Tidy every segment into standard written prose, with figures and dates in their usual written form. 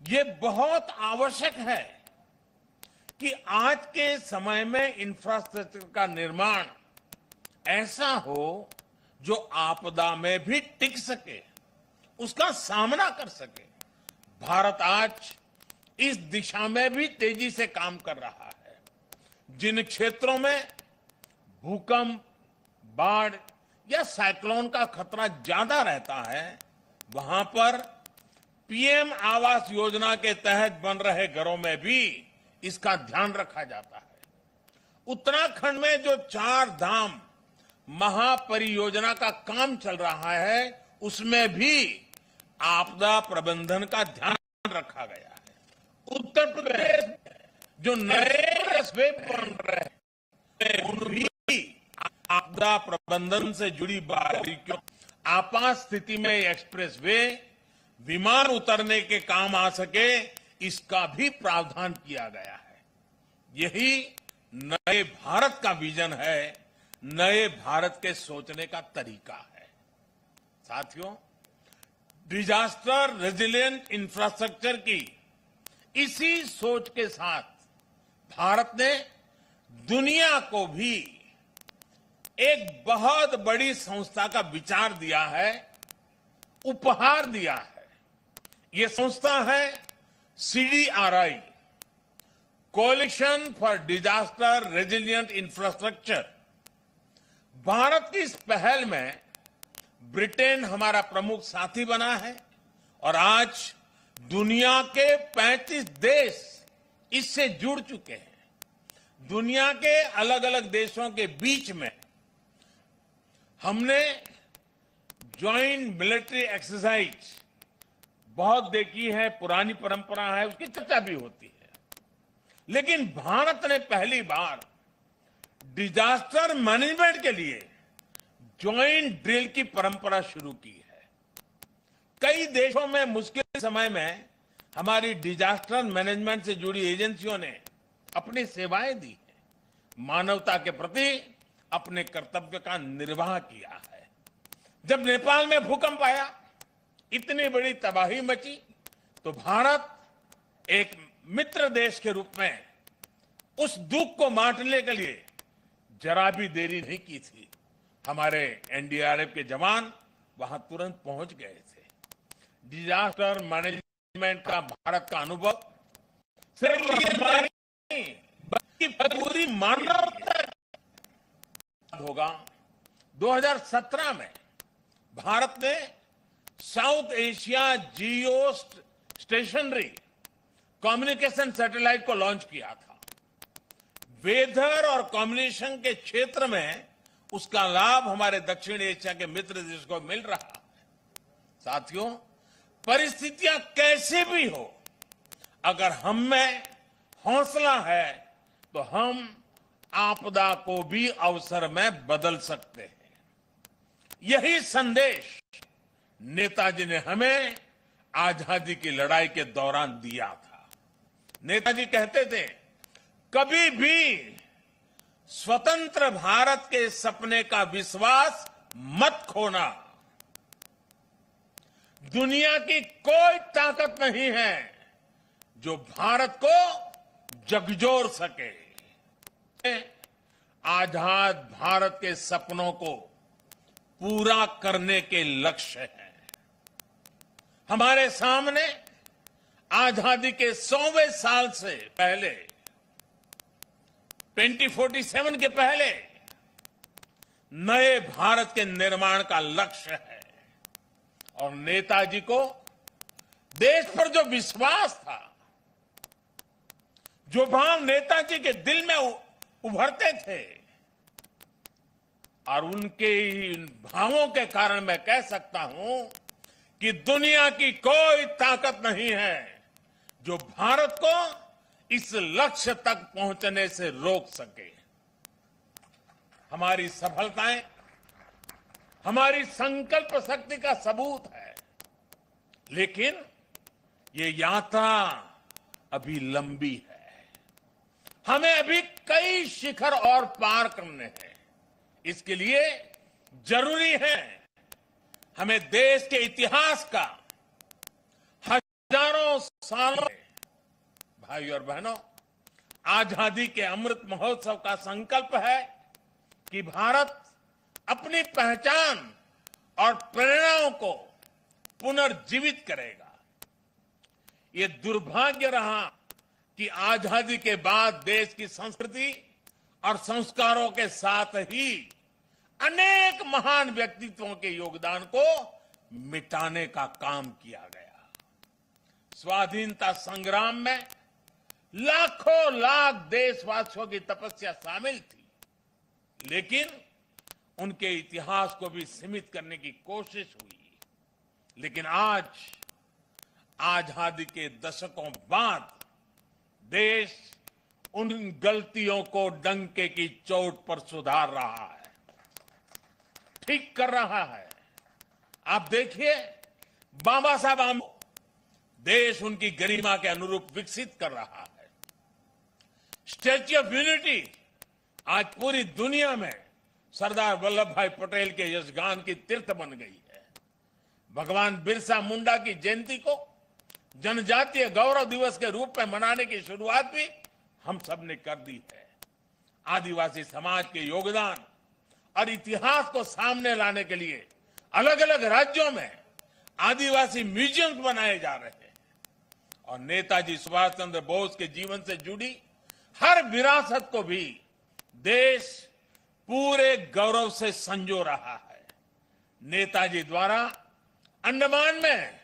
ये बहुत आवश्यक है कि आज के समय में इंफ्रास्ट्रक्चर का निर्माण ऐसा हो जो आपदा में भी टिक सके, उसका सामना कर सके। भारत आज इस दिशा में भी तेजी से काम कर रहा है। जिन क्षेत्रों में भूकंप, बाढ़ या साइक्लोन का खतरा ज्यादा रहता है, वहां पर पीएम आवास योजना के तहत बन रहे घरों में भी इसका ध्यान रखा जाता है। उत्तराखंड में जो 4 धाम महापरियोजना का काम चल रहा है, उसमें भी आपदा प्रबंधन का ध्यान रखा गया है। उत्तर प्रदेश में जो नए कस्बे बन रहे हैं, उनमें भी आपदा प्रबंधन से जुड़ी बारीकियों, आपात स्थिति में एक्सप्रेस वे, विमान उतरने के काम आ सके, इसका भी प्रावधान किया गया है। यही नए भारत का विजन है, नए भारत के सोचने का तरीका है। साथियों, डिजास्टर रेजिलिएंट इंफ्रास्ट्रक्चर की इसी सोच के साथ भारत ने दुनिया को भी एक बहुत बड़ी संस्था का विचार दिया है, उपहार दिया है। ये संस्था है CDRI, coalition for disaster resilient infrastructure. Bharat की इस पहल में ब्रिटेन हमारा प्रमुख साथी बना है और आज दुनिया के 35 देश इससे जुड़ चुके हैं। दुनिया के अलग अलग देशों के बीच में हमने ज्वाइंट मिलिट्री एक्सरसाइज बहुत देखी है, पुरानी परंपरा है, उसकी चर्चा भी होती है। लेकिन भारत ने पहली बार डिजास्टर मैनेजमेंट के लिए ज्वाइंट ड्रिल की परंपरा शुरू की है। कई देशों में मुश्किल समय में हमारी डिजास्टर मैनेजमेंट से जुड़ी एजेंसियों ने अपनी सेवाएं दी हैं, मानवता के प्रति अपने कर्तव्य का निर्वाह किया है। जब नेपाल में भूकंप आया, इतनी बड़ी तबाही मची, तो भारत एक मित्र देश के रूप में उस दुख को बांटने के लिए जरा भी देरी नहीं की थी। हमारे NDRF के जवान वहां तुरंत पहुंच गए थे। डिजास्टर मैनेजमेंट का भारत का अनुभव सिर्फ नहीं बल्कि पूरी मानवता होगा। 2017 में भारत ने साउथ एशिया जियो स्टेशनरी कम्युनिकेशन सैटेलाइट को लॉन्च किया था। वेदर और कम्युनिकेशन के क्षेत्र में उसका लाभ हमारे दक्षिण एशिया के मित्र देश को मिल रहा है। साथियों, परिस्थितियां कैसे भी हो, अगर हम में हौसला है तो हम आपदा को भी अवसर में बदल सकते हैं। यही संदेश नेताजी ने हमें आजादी की लड़ाई के दौरान दिया था। नेताजी कहते थे, कभी भी स्वतंत्र भारत के सपने का विश्वास मत खोना। दुनिया की कोई ताकत नहीं है जो भारत को झकझोर सके। आजाद भारत के सपनों को पूरा करने के लक्ष्य है। हमारे सामने आजादी के 100वें साल से पहले, 2047 के पहले नए भारत के निर्माण का लक्ष्य है। और नेताजी को देश पर जो विश्वास था, जो भाव नेताजी के दिल में उभरते थे, और उनके इन भावों के कारण मैं कह सकता हूं कि दुनिया की कोई ताकत नहीं है जो भारत को इस लक्ष्य तक पहुंचने से रोक सके। हमारी सफलताएं हमारी संकल्प शक्ति का सबूत है, लेकिन ये यात्रा अभी लंबी है। हमें अभी कई शिखर और पार करने हैं। इसके लिए जरूरी है हमें देश के इतिहास का हजारों सालों में, भाई और बहनों, आजादी के अमृत महोत्सव का संकल्प है कि भारत अपनी पहचान और प्रेरणाओं को पुनर्जीवित करेगा। ये दुर्भाग्य रहा कि आजादी के बाद देश की संस्कृति और संस्कारों के साथ ही अनेक महान व्यक्तित्वों के योगदान को मिटाने का काम किया गया। स्वाधीनता संग्राम में लाखों लाख देशवासियों की तपस्या शामिल थी, लेकिन उनके इतिहास को भी सीमित करने की कोशिश हुई। लेकिन आज आजादी के दशकों बाद देश उन गलतियों को डंके की चोट पर सुधार रहा है, ठीक कर रहा है। आप देखिए, बाबा साहब आंबेडकर देश उनकी गरिमा के अनुरूप विकसित कर रहा है। स्टैच्यू ऑफ यूनिटी आज पूरी दुनिया में सरदार वल्लभ भाई पटेल के यशगान की तीर्थ बन गई है। भगवान बिरसा मुंडा की जयंती को जनजातीय गौरव दिवस के रूप में मनाने की शुरुआत भी हम सब ने कर दी है। आदिवासी समाज के योगदान और इतिहास को सामने लाने के लिए अलग अलग राज्यों में आदिवासी म्यूजियम बनाए जा रहे हैं और नेताजी सुभाष चंद्र बोस के जीवन से जुड़ी हर विरासत को भी देश पूरे गौरव से संजो रहा है। नेताजी द्वारा अंडमान में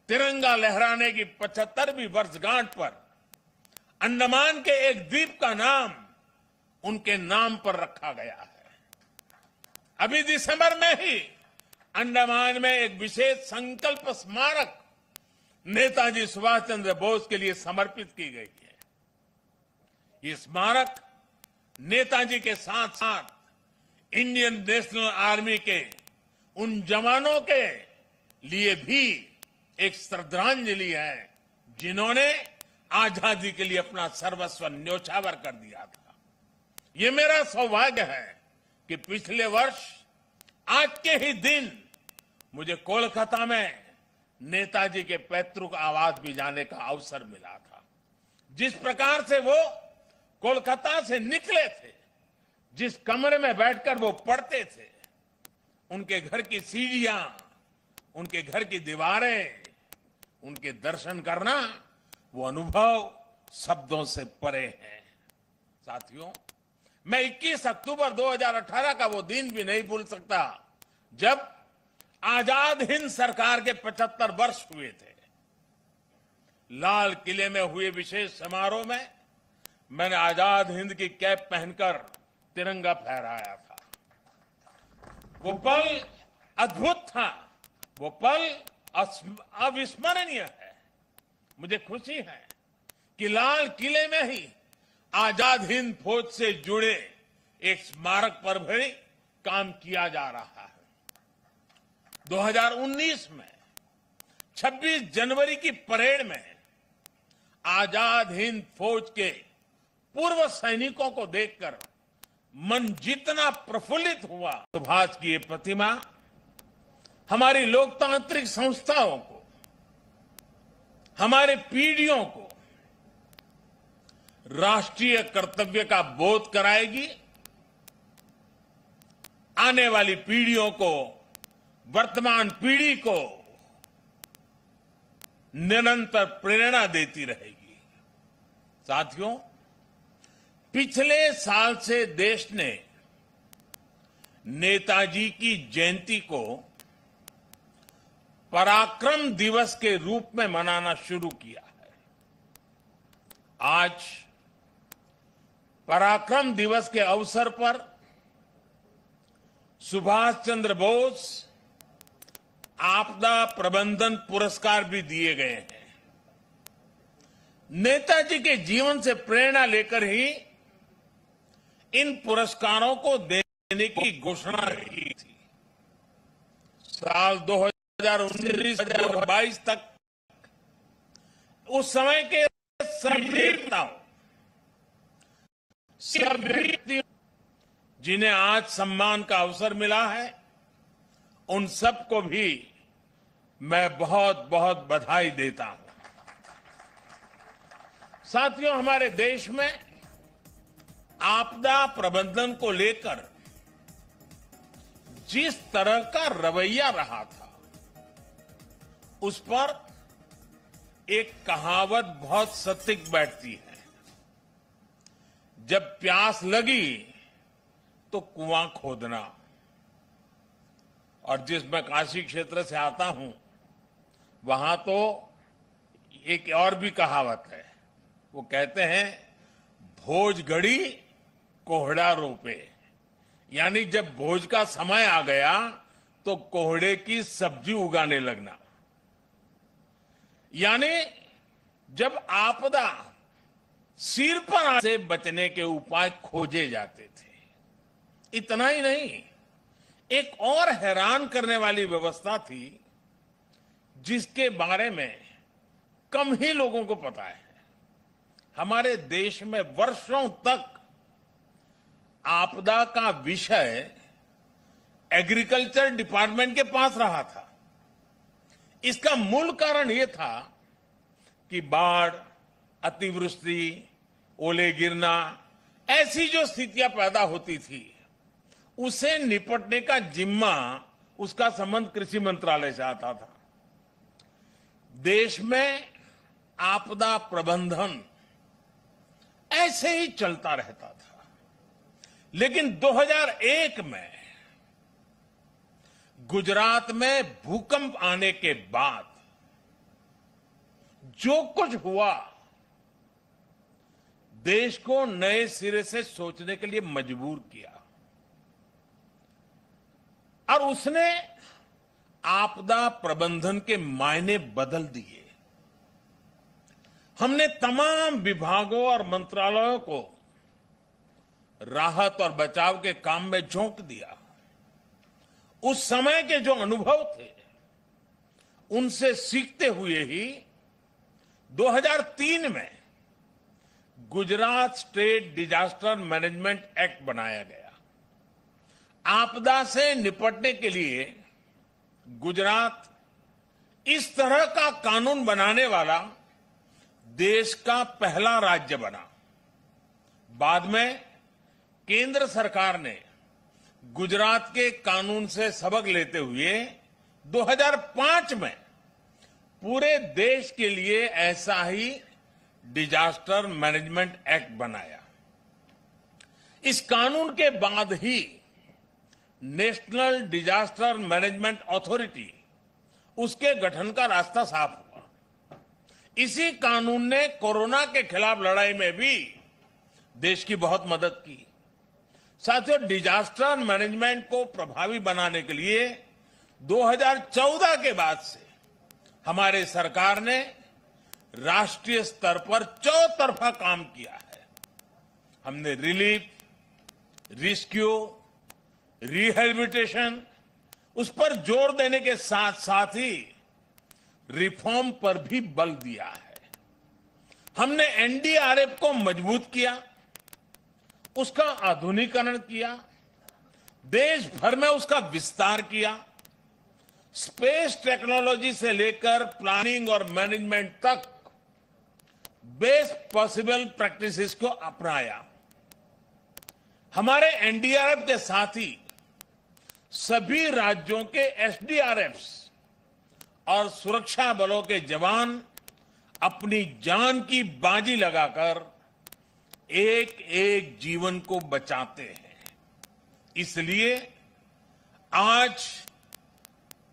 तिरंगा लहराने की 75वीं वर्षगांठ पर अंडमान के एक द्वीप का नाम उनके नाम पर रखा गया है। अभी दिसंबर में ही अंडमान में एक विशेष संकल्प स्मारक नेताजी सुभाष चंद्र बोस के लिए समर्पित की गई है। ये स्मारक नेताजी के साथ साथ इंडियन नेशनल आर्मी के उन जवानों के लिए भी एक श्रद्धांजलि है जिन्होंने आजादी के लिए अपना सर्वस्व न्योछावर कर दिया था। ये मेरा सौभाग्य है कि पिछले वर्ष आज के ही दिन मुझे कोलकाता में नेताजी के पैतृक आवास भी जाने का अवसर मिला था। जिस प्रकार से वो कोलकाता से निकले थे, जिस कमरे में बैठकर वो पढ़ते थे, उनके घर की सीढ़ियां, उनके घर की दीवारें, उनके दर्शन करना, वो अनुभव शब्दों से परे है। साथियों, मैं 21 अक्टूबर 2018 का वो दिन भी नहीं भूल सकता जब आजाद हिंद सरकार के 75 वर्ष हुए थे। लाल किले में हुए विशेष समारोह में मैंने आजाद हिंद की कैप पहनकर तिरंगा फहराया था। वो पल अद्भुत था, वो पल अविस्मरणीय है। मुझे खुशी है कि लाल किले में ही आजाद हिंद फौज से जुड़े एक स्मारक पर भी काम किया जा रहा है। 2019 में 26 जनवरी की परेड में आजाद हिंद फौज के पूर्व सैनिकों को देखकर मन जितना प्रफुल्लित हुआ। सुभाष की ये प्रतिमा हमारी लोकतांत्रिक संस्थाओं को, हमारे पीढ़ियों को राष्ट्रीय कर्तव्य का बोध कराएगी, आने वाली पीढ़ियों को, वर्तमान पीढ़ी को निरंतर प्रेरणा देती रहेगी। साथियों, पिछले साल से देश ने नेताजी की जयंती को पराक्रम दिवस के रूप में मनाना शुरू किया है। आज पराक्रम दिवस के अवसर पर सुभाष चंद्र बोस आपदा प्रबंधन पुरस्कार भी दिए गए हैं। नेताजी के जीवन से प्रेरणा लेकर ही इन पुरस्कारों को देने की घोषणा की थी। साल 2019-2022 तक उस समय के सभी नेताओं, सभी जिन्हें आज सम्मान का अवसर मिला है, उन सबको भी मैं बहुत बहुत बधाई देता हूं। साथियों, हमारे देश में आपदा प्रबंधन को लेकर जिस तरह का रवैया रहा था, उस पर एक कहावत बहुत सटीक बैठती है। जब प्यास लगी तो कुआं खोदना। और जिस मैं काशी क्षेत्र से आता हूं, वहां तो एक और भी कहावत है। वो कहते हैं, भोज गड़ी कोहड़ा रोपे। यानी जब भोज का समय आ गया तो कोहड़े की सब्जी उगाने लगना। यानी जब आपदा सिर पर से बचने के उपाय खोजे जाते थे। इतना ही नहीं, एक और हैरान करने वाली व्यवस्था थी जिसके बारे में कम ही लोगों को पता है। हमारे देश में वर्षों तक आपदा का विषय एग्रीकल्चर डिपार्टमेंट के पास रहा था। इसका मूल कारण यह था कि बाढ़, अतिवृष्टि, ओले गिरना, ऐसी जो स्थितियां पैदा होती थी, उसे निपटने का जिम्मा, उसका संबंध कृषि मंत्रालय से आता था। देश में आपदा प्रबंधन ऐसे ही चलता रहता था। लेकिन 2001 में गुजरात में भूकंप आने के बाद जो कुछ हुआ, देश को नए सिरे से सोचने के लिए मजबूर किया। और उसने आपदा प्रबंधन के मायने बदल दिए। हमने तमाम विभागों और मंत्रालयों को राहत और बचाव के काम में झोंक दिया। उस समय के जो अनुभव थे, उनसे सीखते हुए ही 2003 में Gujarat state disaster management act बनाया गया। आपदा से निपटने के लिए गुजरात इस तरह का कानून बनाने वाला देश का पहला राज्य बना। बाद में केंद्र सरकार ने गुजरात के कानून से सबक लेते हुए 2005 में पूरे देश के लिए ऐसा ही डिजास्टर मैनेजमेंट एक्ट बनाया। इस कानून के बाद ही नेशनल डिजास्टर मैनेजमेंट अथॉरिटी, उसके गठन का रास्ता साफ हुआ। इसी कानून ने कोरोना के खिलाफ लड़ाई में भी देश की बहुत मदद की। साथियों, डिजास्टर मैनेजमेंट को प्रभावी बनाने के लिए 2014 के बाद से हमारे सरकार ने राष्ट्रीय स्तर पर चौतरफा काम किया है। हमने रिलीफ, रेस्क्यू, रिहेबिलिटेशन, उस पर जोर देने के साथ साथ ही रिफॉर्म पर भी बल दिया है। हमने एनडीआरएफ को मजबूत किया, उसका आधुनिकीकरण किया, देश भर में उसका विस्तार किया। स्पेस टेक्नोलॉजी से लेकर प्लानिंग और मैनेजमेंट तक बेस्ट पॉसिबल प्रैक्टिसेस को अपनाया। हमारे एनडीआरएफ के साथ ही सभी राज्यों के एसडीआरएफ्स और सुरक्षा बलों के जवान अपनी जान की बाजी लगाकर एक एक जीवन को बचाते हैं। इसलिए आज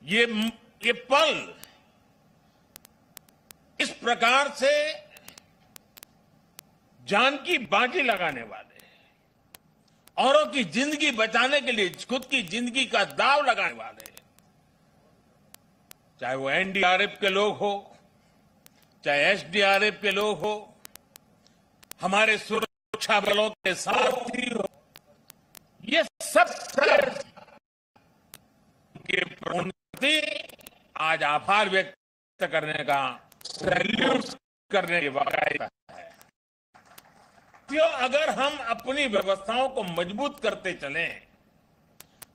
ये पल इस प्रकार से जान की बाजी लगाने वाले, औरों की जिंदगी बचाने के लिए खुद की जिंदगी का दांव लगाने वाले, चाहे वो एनडीआरएफ के लोग हो, चाहे एसडीआरएफ के लोग हो, हमारे सुरक्षा बलों के साथी हो, ये सब के प्रति आज आभार व्यक्त करने का, सैल्यूट करने की वाकई है। क्यों, अगर हम अपनी व्यवस्थाओं को मजबूत करते चलें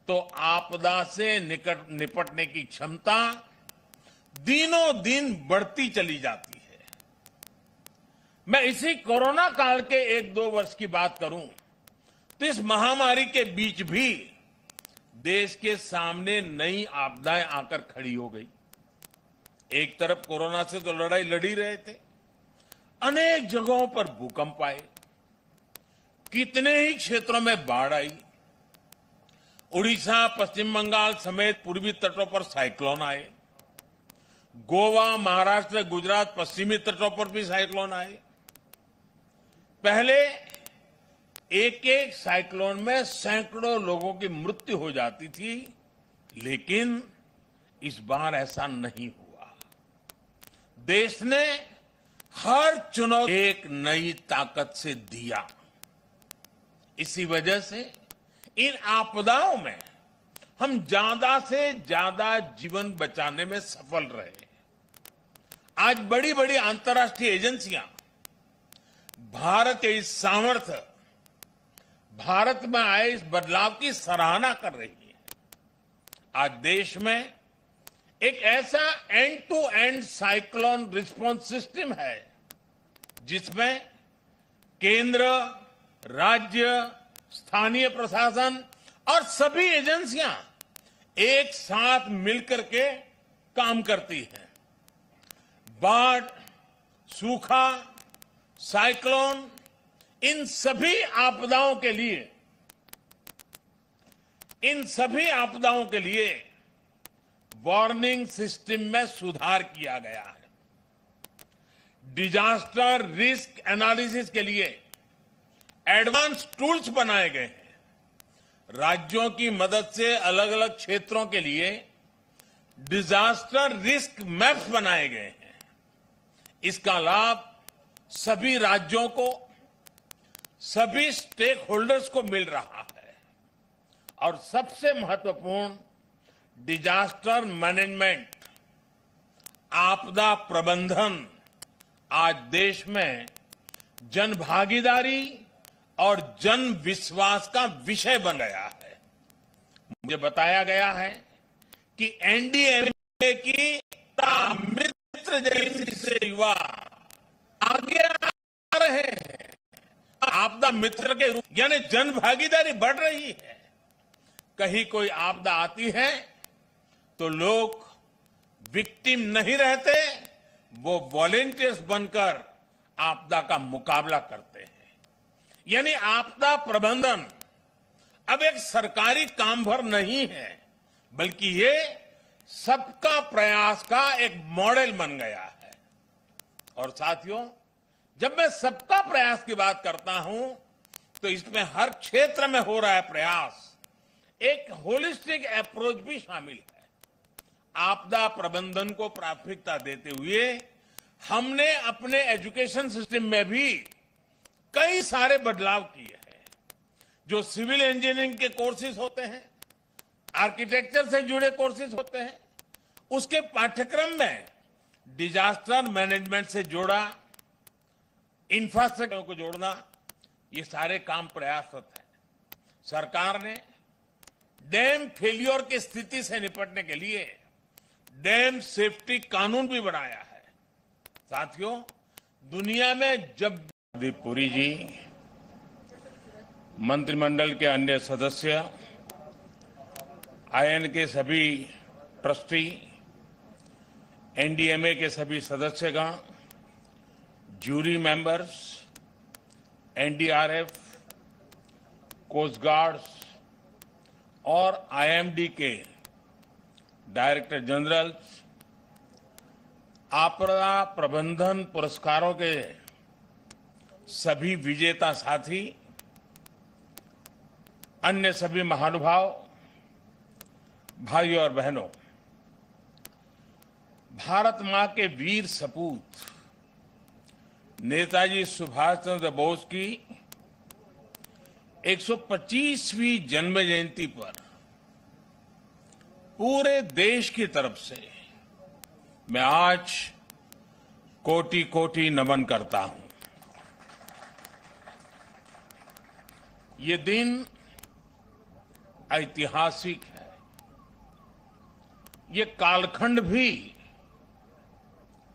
तो आपदा से निपटने की क्षमता दिनों दिन बढ़ती चली जाती है। मैं इसी कोरोना काल के 1-2 वर्ष की बात करूं तो इस महामारी के बीच भी देश के सामने नई आपदाएं आकर खड़ी हो गई। एक तरफ कोरोना से तो लड़ाई लड़ी रहे थे, अनेक जगहों पर भूकंप आए, कितने ही क्षेत्रों में बाढ़ आई, उड़ीसा, पश्चिम बंगाल समेत पूर्वी तटों पर साइक्लोन आए, गोवा, महाराष्ट्र, गुजरात, पश्चिमी तटों पर भी साइक्लोन आए। पहले एक एक साइक्लोन में सैकड़ों लोगों की मृत्यु हो जाती थी, लेकिन इस बार ऐसा नहीं हुआ। देश ने हर चुनौती एक नई ताकत से दिया। इसी वजह से इन आपदाओं में हम ज्यादा से ज्यादा जीवन बचाने में सफल रहे। आज बड़ी बड़ी अंतर्राष्ट्रीय एजेंसियां भारत के इस सामर्थ्य, भारत में आए इस बदलाव की सराहना कर रही है। आज देश में एक ऐसा end to end cyclone response system है जिसमें केंद्र, राज्य, स्थानीय प्रशासन और सभी एजेंसियां एक साथ मिलकर के काम करती हैं। बाढ़, सूखा, साइक्लोन, इन सभी आपदाओं के लिए वार्निंग सिस्टम में सुधार किया गया है। डिजास्टर रिस्क एनालिसिस के लिए एडवांस टूल्स बनाए गए हैं। राज्यों की मदद से अलग अलग क्षेत्रों के लिए डिजास्टर रिस्क मैप्स बनाए गए हैं। इसका लाभ सभी राज्यों को, सभी स्टेक होल्डर्स को मिल रहा है। और सबसे महत्वपूर्ण, डिजास्टर मैनेजमेंट, आपदा प्रबंधन आज देश में जन भागीदारी और जन विश्वास का विषय बन गया है। मुझे बताया गया है कि एनडीएमए की मित्र जैसे युवा आगे आ रहे हैं। आपदा मित्र के रूप यानी जन भागीदारी बढ़ रही है। कहीं कोई आपदा आती है तो लोग विक्टिम नहीं रहते, वो वॉलेंटियर्स बनकर आपदा का मुकाबला करते हैं। यानी आपदा प्रबंधन अब एक सरकारी काम भर नहीं है, बल्कि ये सबका प्रयास का एक मॉडल बन गया है। और साथियों, जब मैं सबका प्रयास की बात करता हूं तो इसमें हर क्षेत्र में हो रहा है प्रयास, एक होलिस्टिक अप्रोच भी शामिल है। आपदा प्रबंधन को प्राथमिकता देते हुए हमने अपने एजुकेशन सिस्टम में भी कई सारे बदलाव किए हैं। जो सिविल इंजीनियरिंग के कोर्सेज होते हैं, आर्किटेक्चर से जुड़े कोर्सेज होते हैं, उसके पाठ्यक्रम में डिजास्टर मैनेजमेंट से जोड़ा, इंफ्रास्ट्रक्चर को जोड़ना, ये सारे काम प्रयासरत है। सरकार ने डैम फेलियर की स्थिति से निपटने के लिए डैम सेफ्टी कानून भी बनाया है। साथियों, दुनिया में जब पुरी जी, मंत्रिमंडल के अन्य सदस्य, आईएन के सभी ट्रस्टी, एनडीएमए के सभी सदस्यगण, jury members, NDRF, coast guards और आईएमडी के डायरेक्टर जनरल, आपदा प्रबंधन पुरस्कारों के सभी विजेता साथी, अन्य सभी महानुभाव, भाइयों और बहनों, भारत मां के वीर सपूत नेताजी सुभाष चंद्र बोस की 125वीं जन्म जयंती पर पूरे देश की तरफ से मैं आज कोटि कोटि नमन करता हूं। ये दिन ऐतिहासिक है। ये कालखंड भी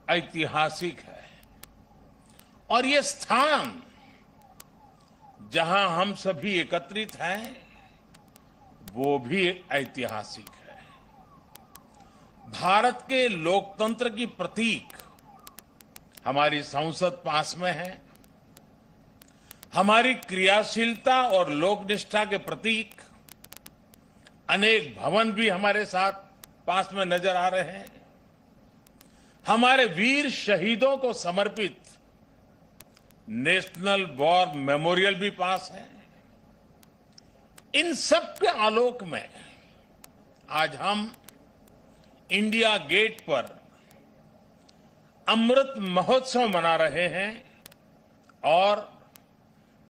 ऐतिहासिक है और ये स्थान जहां हम सभी एकत्रित हैं, वो भी ऐतिहासिक है। भारत के लोकतंत्र की प्रतीक हमारी संसद पास में है। हमारी क्रियाशीलता और लोकनिष्ठा के प्रतीक अनेक भवन भी हमारे साथ पास में नजर आ रहे हैं। हमारे वीर शहीदों को समर्पित नेशनल वॉर मेमोरियल भी पास है। इन सब के आलोक में आज हम इंडिया गेट पर अमृत महोत्सव मना रहे हैं और